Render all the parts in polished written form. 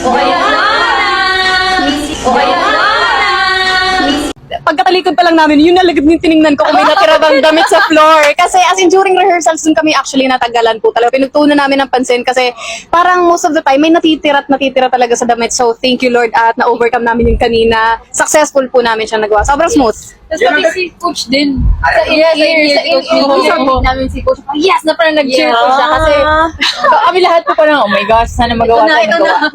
O ayan na! O ayan na! Pagkatalikod pa lang namin, yun na lagad yung tiningnan ko kung may natira bang damit sa floor. Kasi as in during rehearsals, dun kami actually natagalan po talaga. Pinagtuunan namin ng pansin kasi parang most of the time may natitira talaga sa damit. So thank you Lord at na-overcome namin yung kanina. Successful po namin siya nagawa. Sobrang smooth. Tapos pati si Coach din. Sa in-ear namin si Coach. Yes! Na parang nag-cheer po siya kasi kami lahat po parang, oh my gosh, sana magawa tayo magawa.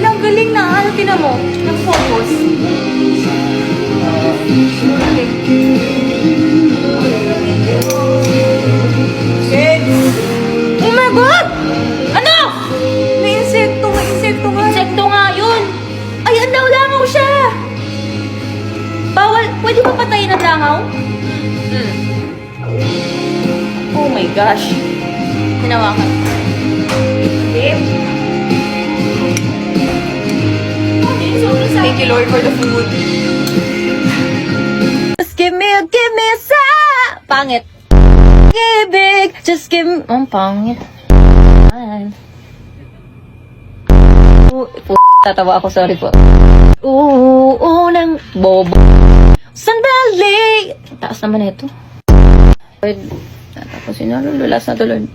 Ang galing na. Ano tinan mo? Nag-focus. Oh my God! Ano? May insekto nga. Insekto nga yun. Ay, ang langaw siya. Bawal, pwede ba patayin ang langaw? Oh my gosh. Hinawakan. Thank you Lord for the food. Just give me a pangit. Ibig, just give me, pangit. Tatawa ako, sorry po. Unang bobo. Sandali! Taas naman ito. Tapos lulas na tuloy.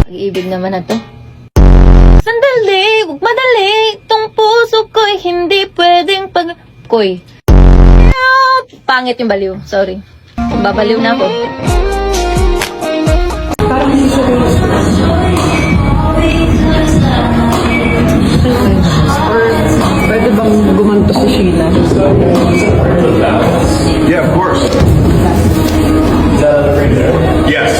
Pag-ibig naman na to. Sandali! Huwag madali! Itong puso ko'y hindi pwedeng Koy. Pangit yung baliw. Sorry. Babaliw na ako. Pwede bang gumanto si Sheila? Yeah, of course. Yes.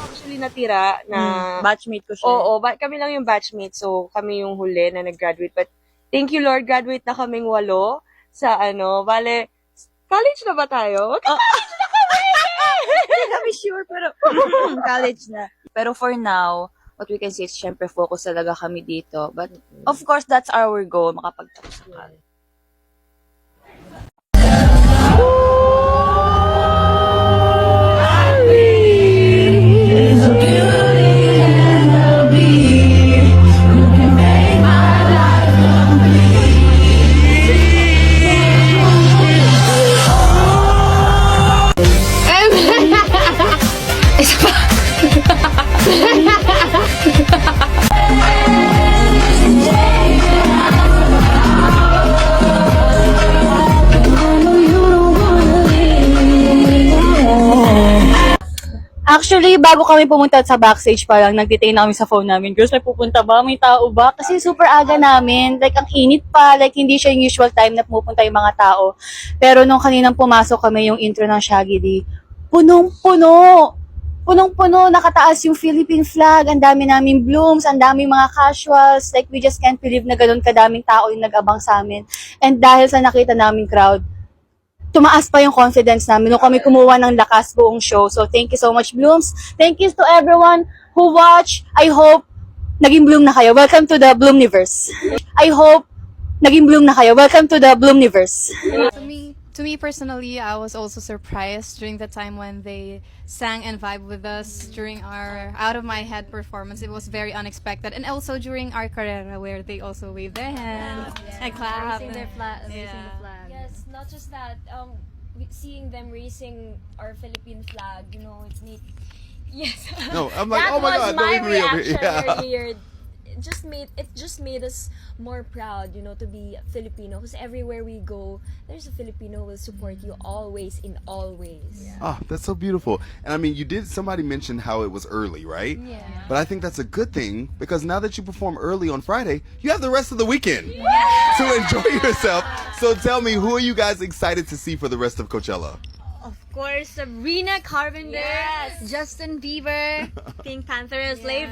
Actually natira na Batchmate ko siya. Oo, kami lang yung batchmate. So kami yung huli na nag-graduate. But thank you Lord, graduate na kaming 8 sa bale college na ba tayo? Hindi kami sure pero college na. Pero for now, what we can say is syempre focus talaga kami dito. But of course, that's our goal, makapagtapos ng college. Actually, bago kami pumunta sa backstage parang nagtitingin na kami sa phone namin. Girls, may pupunta ba? May tao ba? Kasi super aga namin. Like, ang init pa. Like, hindi siya yung usual time na pumupunta yung mga tao. Pero nung kaninang pumasok kami yung intro ng Shaggy D, punong-puno. Punong-puno. Nakataas yung Philippine flag. Ang dami naming blooms. Ang daming mga casuals. Like, we just can't believe na ganun kadaming tao yung nag-abang sa amin. And dahil sa nakita naming crowd, tumaas pa yung confidence namin nung kami kumuha ng lakas buong show. So, thank you so much, Blooms. Thank you to everyone who watched. I hope naging Bloom na kayo. Welcome to the Bloomniverse. I hope naging Bloom na kayo. Welcome to the Bloomniverse. To me personally, I was also surprised during the time when they sang and vibed with us during our Out of My Head performance. It was very unexpected. And also during our Carrera where they also waved their hands and clapped. Raising the flag. Yes, not just that. Seeing them raising our Philippine flag, you know, it's neat. Yes. No, I'm like, That oh my was God, my don't leave me over reaction here. Yeah. earlier. It just made us more proud, you know, to be Filipino. Because everywhere we go, there's a Filipino who will support you always in all ways. Oh, that's so beautiful. And I mean, somebody mentioned how it was early, right? Yeah. But I think that's a good thing because now that you perform early on Friday, you have the rest of the weekend to enjoy yourself. So tell me, who are you guys excited to see for the rest of Coachella? Of course, Sabrina Carpenter, Justin Bieber, Pink Panther Slave.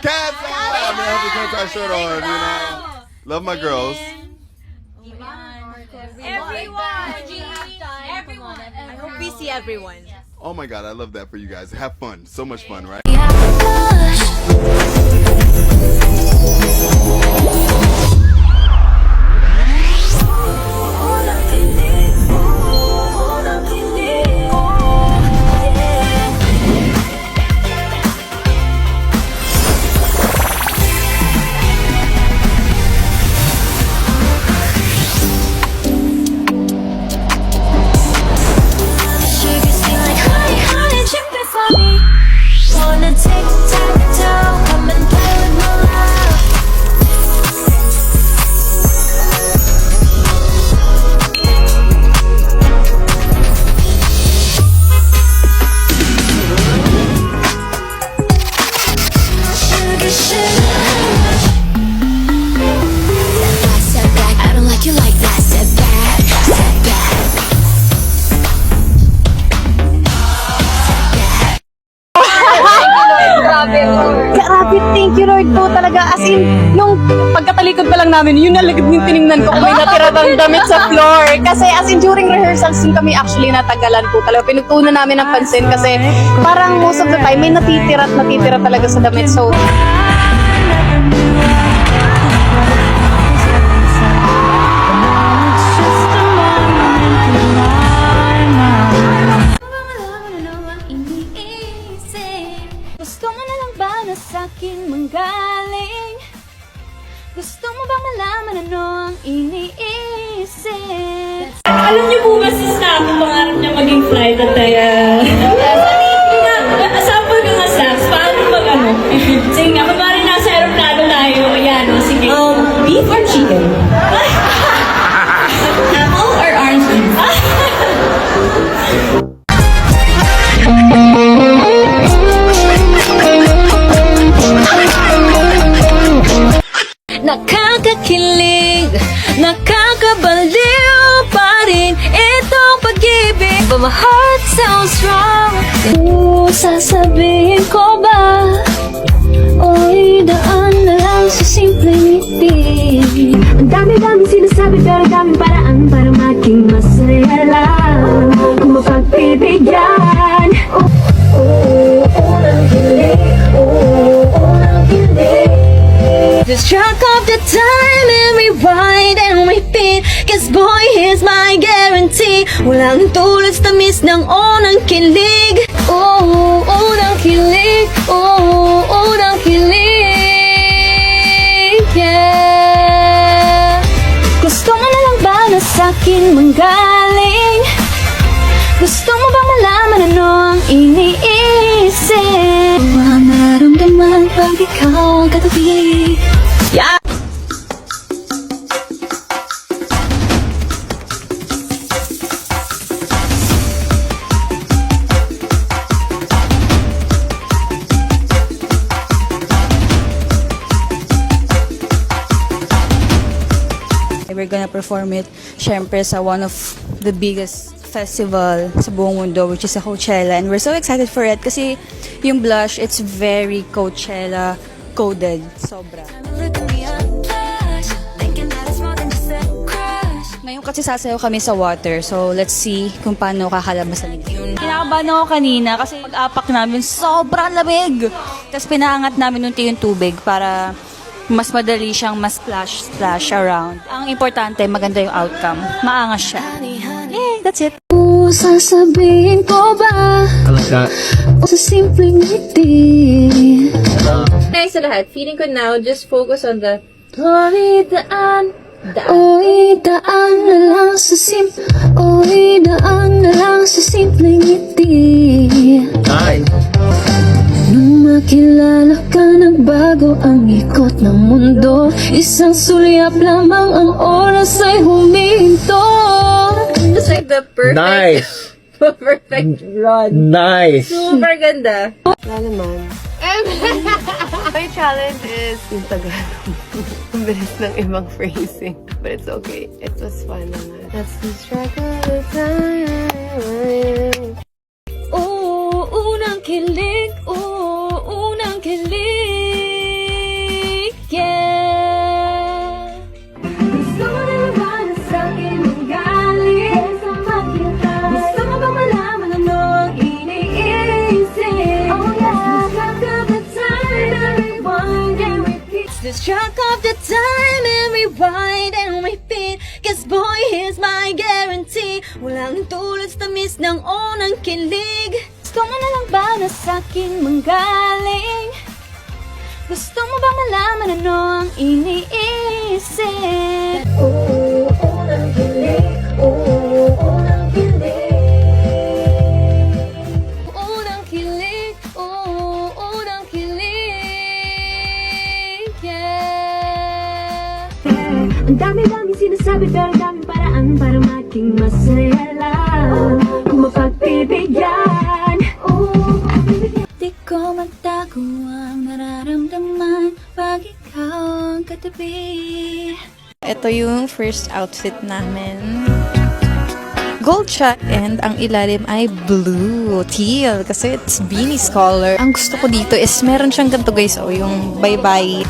Cats! I'm gonna have to cut that shirt on, you know. Love my girls. Everyone. I hope we see everyone. Oh my god, I love that for you guys. Have fun. So much fun, right? Wanna tic-tac-toe, come and play with my love. Sugar, sugar. Step back, I don't like you like that. Step back, step back. Grabe, thank you Lord po talaga. As in, nung pagkatalikod pa lang namin, yun na lagad yung tinignan ko kung may natira bang damit sa floor. Kasi as in, during rehearsals din kami actually natagalan po talaga. Pinagtuunan namin ng pansin kasi parang most of the time may natitira at natitira talaga sa damit. So, Gusto mo na lang ba na sa'kin manggaling? Gusto mo bang malaman ano ang iniisip? Alam niyo po ba si Snap, pangarap niya maging flight attendant? Sample ka nga, Snaps, paano mag-ano? Sige nga, kunwari nasa aeroplano tayo, ayan, o sige. Beef or chicken? Apple or orange juice? Nakakakilig, nakakabaliw pa rin itong pag-ibig. But my heart so strong. Sasabihin ko ba? O'y daan na lang sa simpleng ngiti. Ang dami-dami sinasabi pero daming paraan para maging masaya lang. Kung mapagbibigyan. Unang hiling, unang hiling. Just track of the time and rewind and repeat. Cause boy, here's my guarantee. Walang tulad sa tamis ng unang kilig. Unang kilig. Unang kilig. Yeah. Gusto mo na lang ba na sa'kin manggaling? Gusto mo bang malaman ano ang iniisip? Mga naramdaman pag ikaw ang katabi. Yeah. We're gonna perform it, syempre, sa one of the biggest festival sa buong mundo, which is sa Coachella. And we're so excited for it kasi yung Blush, it's very Coachella coded. Sobra. Ngayon kasi sasayaw kami sa water, so let's see kung paano kakalabasan ito. Kinakabahan ako kanina kasi pag-apak namin, sobrang lamig. Tapos pinaangat namin yung tubig para mas madali siyang splash around. Ang importante, maganda yung outcome. Maangas siya. Yay, that's it. Sasabihin ko ba? O sa simpleng ngiti. Nice sa lahat. Feeling ko now, just focus on the O'y daan na lang sa simpleng ngiti. Nung makilala ka, nagbago ang ikot ng mundo. Isang sulyap lamang ang oras ay huminto. It's like the perfect, Nice! perfect run. Nice! Super ganda. My challenge is yung Tagalog. Ang bilis ng ibang phrasing. But it's okay. It was fun naman. Let's lose track of the time. time. Oh, unang kilig, unang kilig, yeah. Gusto mo na ba na sa'kin magaling sa makita? Gusto mo ba malaman ano ang iniisip? Oh yeah, struck of the time and rewind and repeat. The struck of the time and rewind and repeat. Cause boy, here's my guarantee. Walang tulad sa tamis ng unang kilig. Gusto mo na lang ba na sa'kin manggaling? Gusto mo ba malaman ano ang iniisip? Oh, unang kilig. Oh, unang kilig. Unang kilig. Oh, unang kilig. Yeah. Ang dami-dami sinasabi pero daming paraan para maging masaya lang. Kung mapagbibigyan. Di ko magtago ang nararamdaman pag ikaw ang katabi. Ito yung first outfit namin. Gold siya and ang ilalim ay blue, teal kasi it's beanie's color. Ang gusto ko dito is meron siyang ganito guys, yung bye-bye.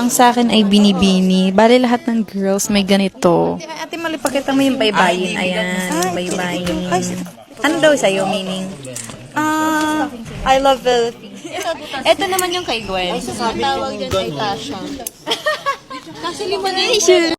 Ang sa akin ay binibini. Bale lahat ng girls may ganito. Ate Mali, pakita mo yung bye-bye. Ayan, bye-bye. Ano daw sa'yo meaning? I love Philippines. Ito naman yung kay Gwen. Ay, tawag dyan kay Tasha. Kasi limonation.